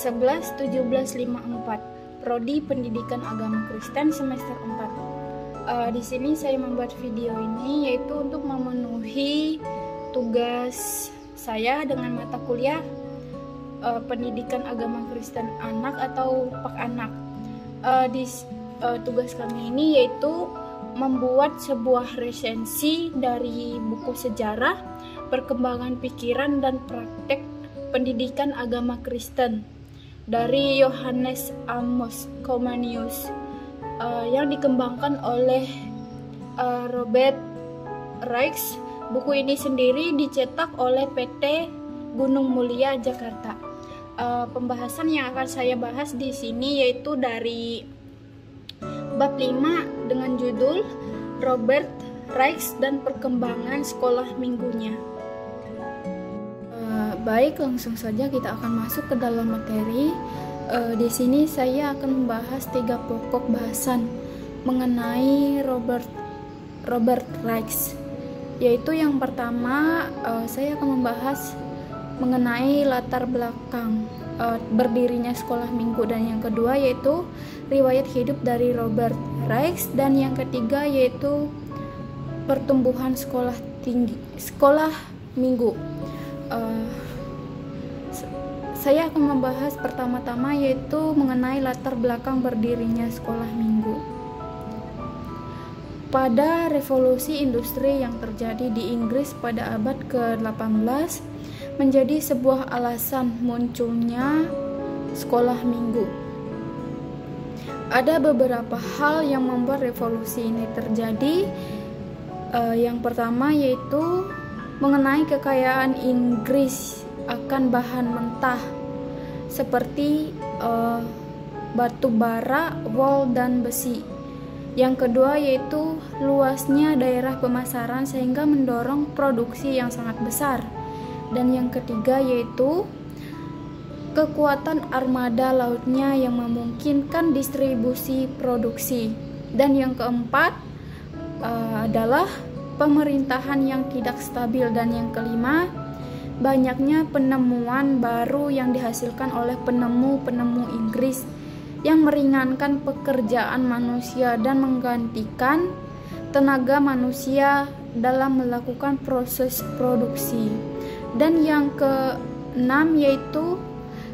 11-17-54, Prodi Pendidikan Agama Kristen semester 4. Di sini saya membuat video ini yaitu untuk memenuhi tugas saya dengan mata kuliah Pendidikan Agama Kristen Anak atau PAK Anak. Tugas kami ini yaitu membuat sebuah resensi dari buku sejarah, perkembangan pikiran dan praktek pendidikan agama Kristen dari Yohanes Amos Comenius yang dikembangkan oleh Robert Raikes. Buku ini sendiri dicetak oleh PT Gunung Mulia Jakarta. Pembahasan yang akan saya bahas di sini yaitu dari bab 5 dengan judul Robert Raikes dan perkembangan sekolah minggunya. Baik, langsung saja kita akan masuk ke dalam materi. Di sini saya akan membahas 3 pokok bahasan mengenai Robert Raikes. Yaitu yang pertama, saya akan membahas mengenai latar belakang berdirinya sekolah minggu, dan yang kedua yaitu riwayat hidup dari Robert Raikes, dan yang ketiga yaitu pertumbuhan sekolah minggu. Saya akan membahas pertama-tama yaitu mengenai latar belakang berdirinya sekolah minggu. Pada revolusi industri yang terjadi di Inggris pada abad ke-18 menjadi sebuah alasan munculnya sekolah minggu. Ada beberapa hal yang membuat revolusi ini terjadi. Yang pertama yaitu mengenai kekayaan Inggris akan bahan mentah seperti batu bara, wol, dan besi. Yang kedua yaitu luasnya daerah pemasaran sehingga mendorong produksi yang sangat besar. Dan yang ketiga yaitu kekuatan armada lautnya yang memungkinkan distribusi produksi. Dan yang keempat adalah pemerintahan yang tidak stabil. Dan yang kelima, banyaknya penemuan baru yang dihasilkan oleh penemu-penemu Inggris yang meringankan pekerjaan manusia dan menggantikan tenaga manusia dalam melakukan proses produksi. Dan yang keenam yaitu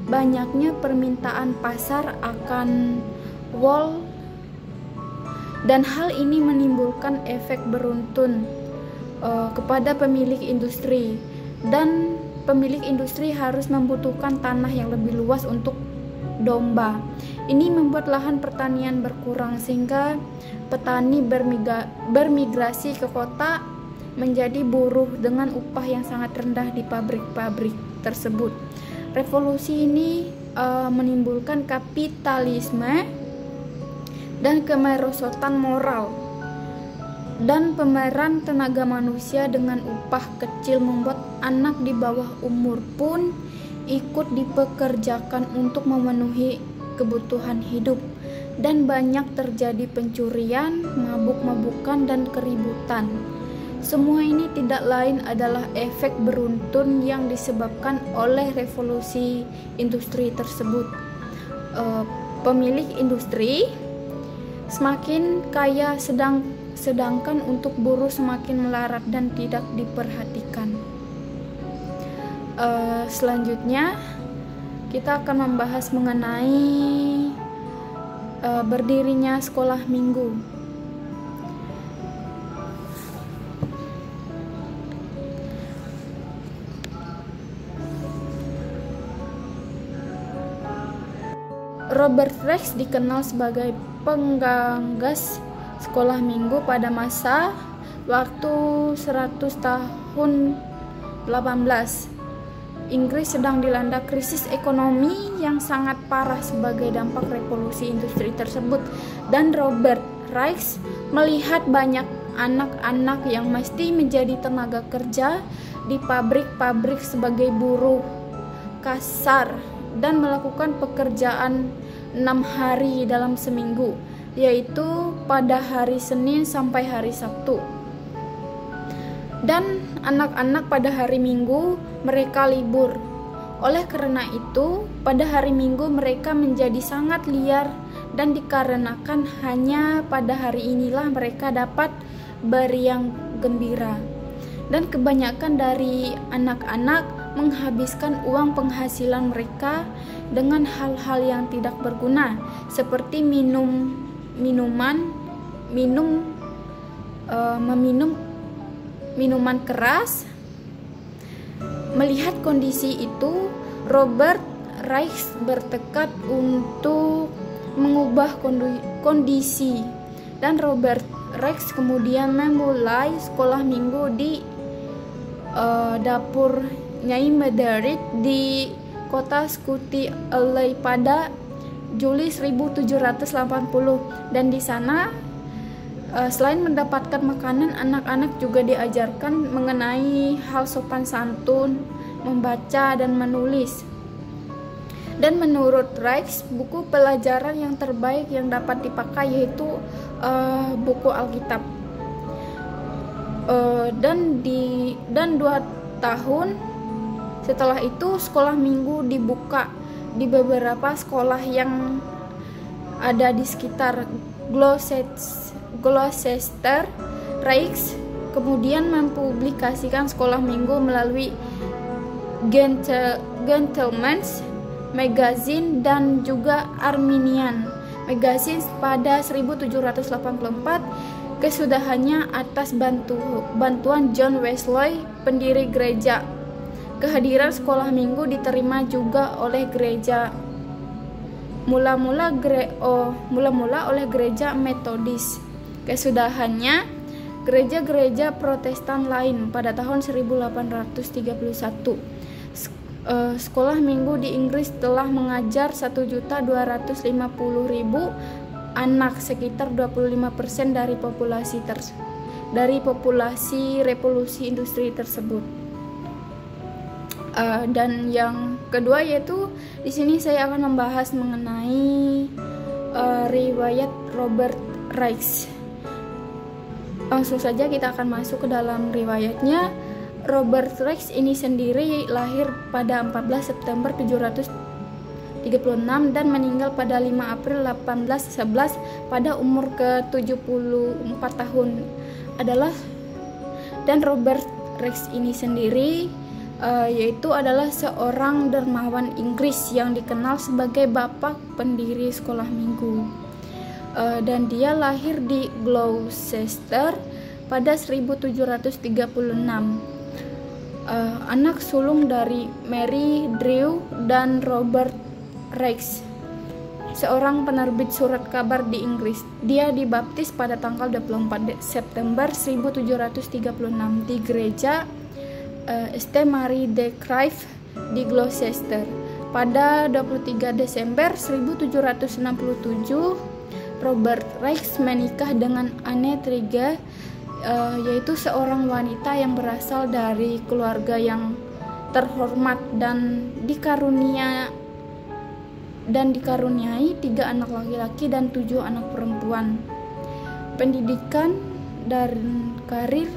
banyaknya permintaan pasar akan wol, dan hal ini menimbulkan efek beruntun kepada pemilik industri, dan pemilik industri harus membutuhkan tanah yang lebih luas untuk domba. Ini membuat lahan pertanian berkurang sehingga petani bermigrasi ke kota menjadi buruh dengan upah yang sangat rendah di pabrik-pabrik tersebut. Revolusi ini menimbulkan kapitalisme dan kemerosotan moral, dan pemeran tenaga manusia dengan upah kecil membuat anak di bawah umur pun ikut dipekerjakan untuk memenuhi kebutuhan hidup, dan banyak terjadi pencurian, mabuk-mabukan, dan keributan. Semua ini tidak lain adalah efek beruntun yang disebabkan oleh revolusi industri tersebut. Pemilik industri semakin kaya sedangkan untuk buruh semakin melarat dan tidak diperhatikan. Selanjutnya kita akan membahas mengenai berdirinya sekolah minggu. Robert Raikes dikenal sebagai penggagas sekolah minggu pada masa waktu 100 tahun 18. Inggris sedang dilanda krisis ekonomi yang sangat parah sebagai dampak revolusi industri tersebut, dan Robert Raikes melihat banyak anak-anak yang mesti menjadi tenaga kerja di pabrik-pabrik sebagai buruh kasar dan melakukan pekerjaan 6 hari dalam seminggu, yaitu pada hari Senin sampai hari Sabtu. Dan anak-anak pada hari Minggu mereka libur. Oleh karena itu, pada hari Minggu mereka menjadi sangat liar dan dikarenakan hanya pada hari inilah mereka dapat beriang gembira. Dan kebanyakan dari anak-anak menghabiskan uang penghasilan mereka dengan hal-hal yang tidak berguna seperti meminum minuman keras. Melihat kondisi itu, Robert Reich bertekad untuk mengubah kondisi, dan Robert Reich kemudian memulai sekolah minggu di dapur Nyai Mederit di kota Scuti Alley pada Juli 1780, dan di sana selain mendapatkan makanan, anak-anak juga diajarkan mengenai hal sopan santun, membaca dan menulis. Dan menurut Reich, buku pelajaran yang terbaik yang dapat dipakai yaitu buku Alkitab. Dan 2 tahun setelah itu sekolah minggu dibuka di beberapa sekolah yang ada di sekitar Gloucester. Reich kemudian mempublikasikan sekolah minggu melalui Gentleman's Magazine dan juga Arminian Magazine pada 1784. Kesudahannya atas bantuan John Wesley, pendiri gereja. Kehadiran sekolah minggu diterima juga oleh gereja mula-mula oleh gereja Metodis. Kesudahannya gereja-gereja Protestan lain pada tahun 1831. Sekolah minggu di Inggris telah mengajar 1.250.000 anak, sekitar 25% dari populasi revolusi industri tersebut. Dan yang kedua yaitu di sini saya akan membahas mengenai riwayat Robert Reich. Langsung saja kita akan masuk ke dalam riwayatnya. Robert Reich ini sendiri lahir pada 14 September 736 dan meninggal pada 5 April 1811 pada umur ke-74 tahun. Dan Robert Reich ini sendiri yaitu adalah seorang dermawan Inggris yang dikenal sebagai bapak pendiri sekolah minggu. Dan dia lahir di Gloucester pada 1736. Anak sulung dari Mary Drew dan Robert Reich, seorang penerbit surat kabar di Inggris. Dia dibaptis pada tanggal 24 September 1736 di gereja St. Mary de Crieve di Gloucester. Pada 23 Desember 1767, Robert Reich menikah dengan Anne Trigger, yaitu seorang wanita yang berasal dari keluarga yang terhormat dan dikaruniai 3 anak laki-laki dan 7 anak perempuan. Pendidikan dan karir.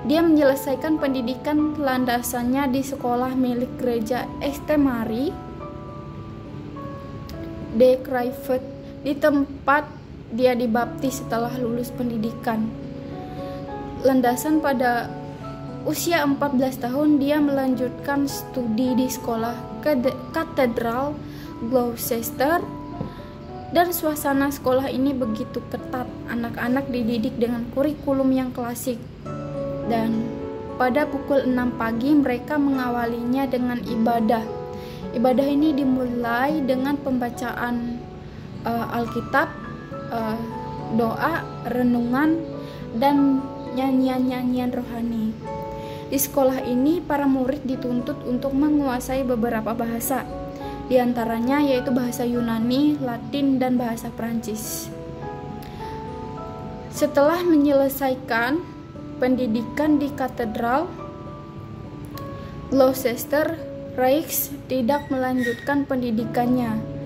Dia menyelesaikan pendidikan landasannya di sekolah milik gereja St. Mary de Crieve, di tempat dia dibaptis setelah lulus pendidikan landasan. Pada usia 14 tahun dia melanjutkan studi di sekolah katedral Gloucester, dan suasana sekolah ini begitu ketat. Anak-anak dididik dengan kurikulum yang klasik, dan pada pukul 6 pagi mereka mengawalinya dengan ibadah. Ibadah ini dimulai dengan pembacaan Alkitab, doa, renungan, dan nyanyian-nyanyian rohani. Di sekolah ini para murid dituntut untuk menguasai beberapa bahasa, di antaranya yaitu bahasa Yunani, Latin, dan bahasa Prancis. Setelah menyelesaikan pendidikan di katedral Gloucester, Reich tidak melanjutkan pendidikannya.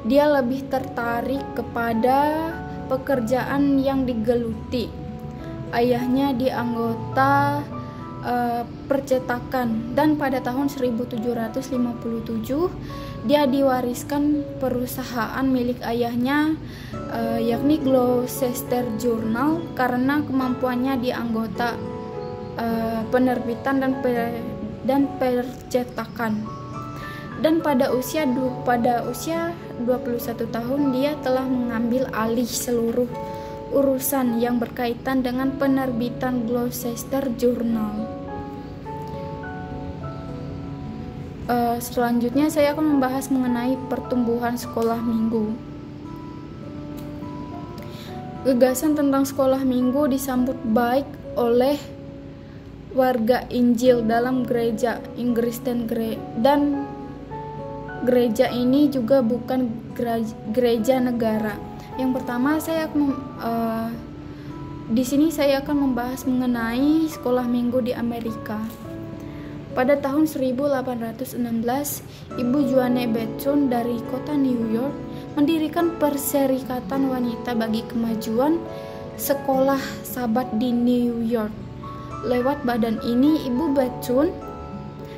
Dia lebih tertarik kepada pekerjaan yang digeluti. Ayahnya di anggota percetakan, dan pada tahun 1757 dia diwariskan perusahaan milik ayahnya, yakni Gloucester Journal, karena kemampuannya di anggota penerbitan dan percetakan. Dan pada usia 21 tahun dia telah mengambil alih seluruh urusan yang berkaitan dengan penerbitan Gloucester Journal. Selanjutnya saya akan membahas mengenai pertumbuhan sekolah minggu. Gagasan tentang sekolah minggu disambut baik oleh warga Injil dalam gereja Inggris dan gereja ini juga bukan gereja negara. Yang pertama di sini saya akan membahas mengenai sekolah minggu di Amerika. Pada tahun 1816, Ibu Joanne Bethune dari kota New York mendirikan Perserikatan Wanita bagi Kemajuan Sekolah Sabat di New York. Lewat badan ini, Ibu Bethune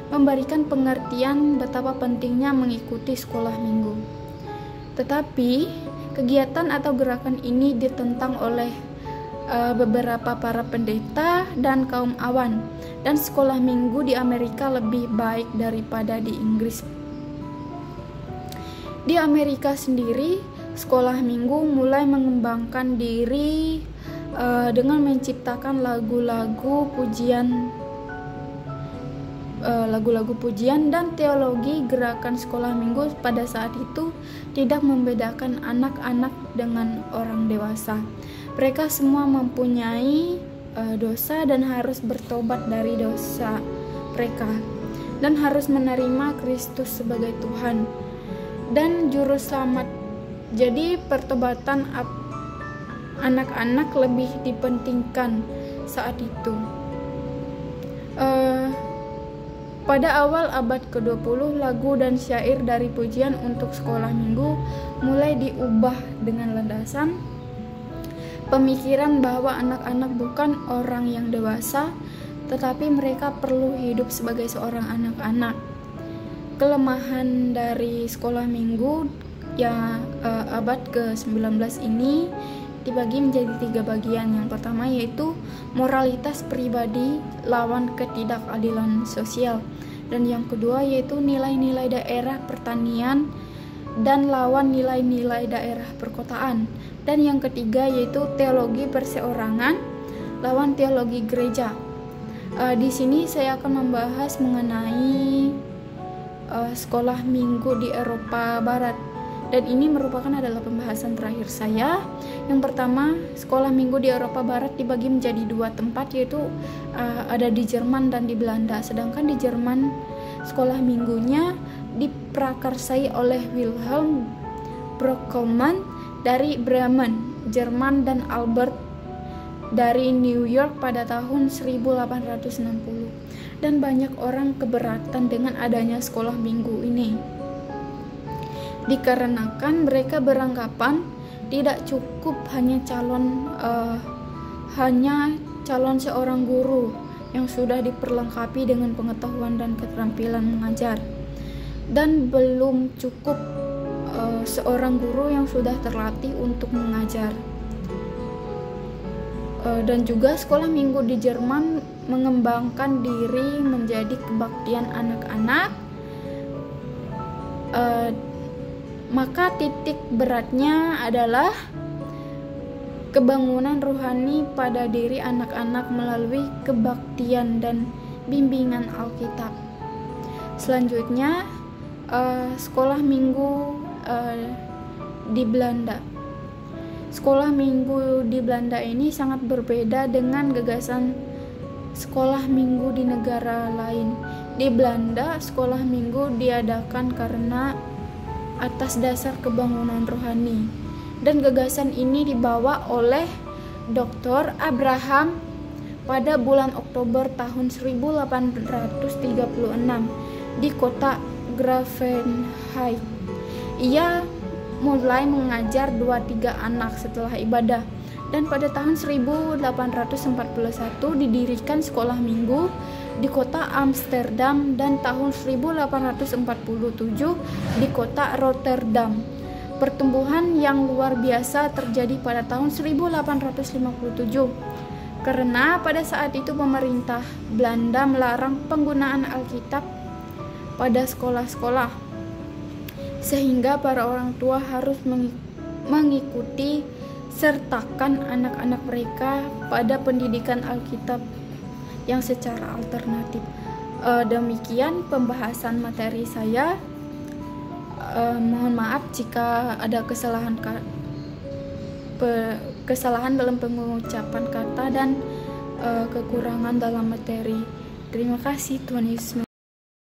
memberikan pengertian betapa pentingnya mengikuti sekolah minggu. Tetapi kegiatan atau gerakan ini ditentang oleh beberapa para pendeta dan kaum awan, dan sekolah minggu di Amerika lebih baik daripada di Inggris. Di Amerika sendiri, sekolah minggu mulai mengembangkan diri dengan menciptakan lagu-lagu pujian dan teologi. Gerakan sekolah minggu pada saat itu tidak membedakan anak-anak dengan orang dewasa. Mereka semua mempunyai dosa dan harus bertobat dari dosa mereka, dan harus menerima Kristus sebagai Tuhan dan Juru Selamat. Jadi pertobatan anak-anak lebih dipentingkan saat itu. Pada awal abad ke-20, lagu dan syair dari pujian untuk sekolah minggu mulai diubah dengan landasan pemikiran bahwa anak-anak bukan orang yang dewasa, tetapi mereka perlu hidup sebagai seorang anak-anak. Kelemahan dari sekolah minggu abad ke-19 ini dibagi menjadi 3 bagian. Yang pertama yaitu moralitas pribadi lawan ketidakadilan sosial, dan yang kedua yaitu nilai-nilai daerah pertanian dan lawan nilai-nilai daerah perkotaan, dan yang ketiga yaitu teologi perseorangan lawan teologi gereja. Di sini saya akan membahas mengenai sekolah minggu di Eropa Barat, dan ini merupakan adalah pembahasan terakhir saya. Yang pertama, sekolah minggu di Eropa Barat dibagi menjadi 2 tempat, yaitu ada di Jerman dan di Belanda. Sedangkan di Jerman, sekolah minggunya diprakarsai oleh Wilhelm Brockmann dari Bremen, Jerman, dan Albert dari New York pada tahun 1860. Dan banyak orang keberatan dengan adanya sekolah minggu ini, dikarenakan mereka beranggapan tidak cukup hanya calon seorang guru yang sudah diperlengkapi dengan pengetahuan dan keterampilan mengajar, dan belum cukup seorang guru yang sudah terlatih untuk mengajar. Dan juga sekolah minggu di Jerman mengembangkan diri menjadi kebaktian anak-anak. Maka titik beratnya adalah kebangunan rohani pada diri anak-anak melalui kebaktian dan bimbingan Alkitab. Selanjutnya, sekolah minggu di Belanda. Sekolah minggu di Belanda ini sangat berbeda dengan gagasan sekolah minggu di negara lain. Di Belanda, sekolah minggu diadakan karena atas dasar kebangunan rohani, dan gagasan ini dibawa oleh Dr. Abraham pada bulan Oktober tahun 1836 di kota Gravenhage. Ia mulai mengajar 2-3 anak setelah ibadah, dan pada tahun 1841 didirikan sekolah minggu di kota Amsterdam dan tahun 1847 di kota Rotterdam. Pertumbuhan yang luar biasa terjadi pada tahun 1857 karena pada saat itu pemerintah Belanda melarang penggunaan Alkitab pada sekolah-sekolah, sehingga para orang tua harus mengikuti sertakan anak-anak mereka pada pendidikan Alkitab yang secara alternatif. Demikian pembahasan materi saya. Mohon maaf jika ada kesalahan dalam pengucapan kata dan kekurangan dalam materi. Terima kasih, Tuhan Yesus.